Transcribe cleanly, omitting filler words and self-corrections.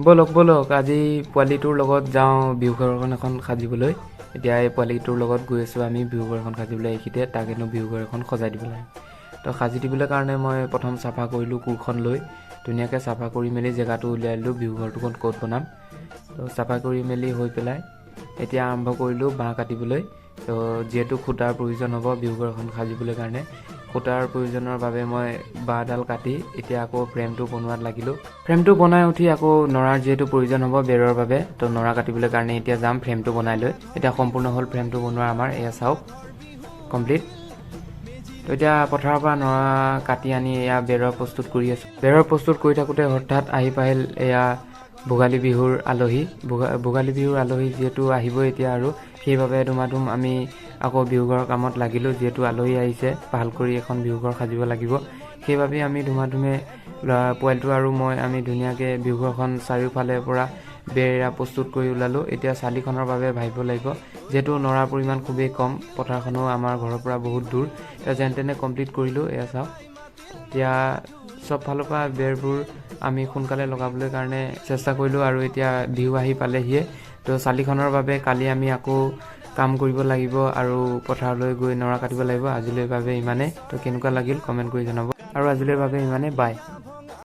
বলক বলক আজি পোৱালিটোৰ লগত যাওঁ বিহু ঘৰখন এখন সাজিবলৈ। এতিয়া এই পোৱালিটোৰ লগত গৈ আছোঁ আমি বিহু ঘৰ এখন সাজিবলৈ। এইখিতে তাক হেনো বিহু ঘৰ এখন সজাই দিব লাগে। তো সাজি দিবলৈ কাৰণে মই প্ৰথম চাফা কৰিলোঁ কোৰখন লৈ, ধুনীয়াকৈ চাফা কৰি মেলি জেগাটো উলিয়াই দিলোঁ বিহু ঘৰটো ক'ত বনাম। তো চাফা কৰি মেলি হৈ পেলাই এতিয়া আৰম্ভ কৰিলোঁ বাঁহ কাটিবলৈ। তো যিহেতু খুঁটাৰ প্ৰয়োজন হ'ব বিহু ঘৰ এখন সাজিবলৈ কাৰণে, খুঁটাৰ প্ৰয়োজনৰ বাবে মই বাঁহডাল কাটি এতিয়া আকৌ ফ্ৰেমটো বনোৱাত লাগিলোঁ। ফ্ৰেমটো বনাই উঠি আকৌ নৰাৰ যিহেতু প্ৰয়োজন হ'ব বেৰৰ বাবে, তো নৰা কাটিবলৈ কাৰণে এতিয়া যাম ফ্ৰেমটো বনাই লৈ। এতিয়া সম্পূৰ্ণ হ'ল ফ্ৰেমটো বনোৱা আমাৰ, এয়া চাওক কমপ্লিট। তো এতিয়া পথাৰৰ পৰা নৰা কাটি আনি এয়া বেৰৰ প্ৰস্তুত কৰি আছোঁ। বেৰৰ প্ৰস্তুত কৰি থাকোঁতে হঠাৎ আহি পাহিল এয়া ভোগালী বিহুৰ আলহী। ভোগালী বিহুৰ আলহী যিহেতু আহিবই এতিয়া, আৰু সেইবাবে ধুমাধুম আমি আকৌ বিহু ঘৰৰ কামত লাগিলোঁ। যিহেতু আলহী আহিছে, ভাল কৰি এখন বিহু ঘৰ সাজিব লাগিব, সেইবাবে আমি ধুমাধুমে পোৱালিটো আৰু মই আমি ধুনীয়াকৈ বিহু ঘৰখন চাৰিওফালে পৰা বেৰা প্ৰস্তুত কৰি ওলালোঁ। এতিয়া চালিখনৰ বাবে ভাবিব লাগিব, যিহেতু নৰাৰ পৰিমাণ খুবেই কম, পথাৰখনো আমাৰ ঘৰৰ পৰা বহুত দূৰ। এতিয়া যেন তেনে কমপ্লিট কৰিলোঁ। এয়া চাওক এতিয়া চব ফালৰ পৰা বেৰবোৰ আমি সোনকালে লগাবলৈ কাৰণে চেষ্টা কৰিলোঁ, আৰু এতিয়া বিহু আহি পালেহিয়ে। তো চালিখনৰ বাবে কালি আমি আকৌ কাম কৰিব লাগিব আৰু পথাৰলৈ গৈ নৰা কাটিব লাগিব। আজিলৈৰ বাবে ইমানেই। তো কেনেকুৱা লাগিল কমেণ্ট কৰি জনাব, আৰু আজিলৈৰ বাবে ইমানেই, বাই।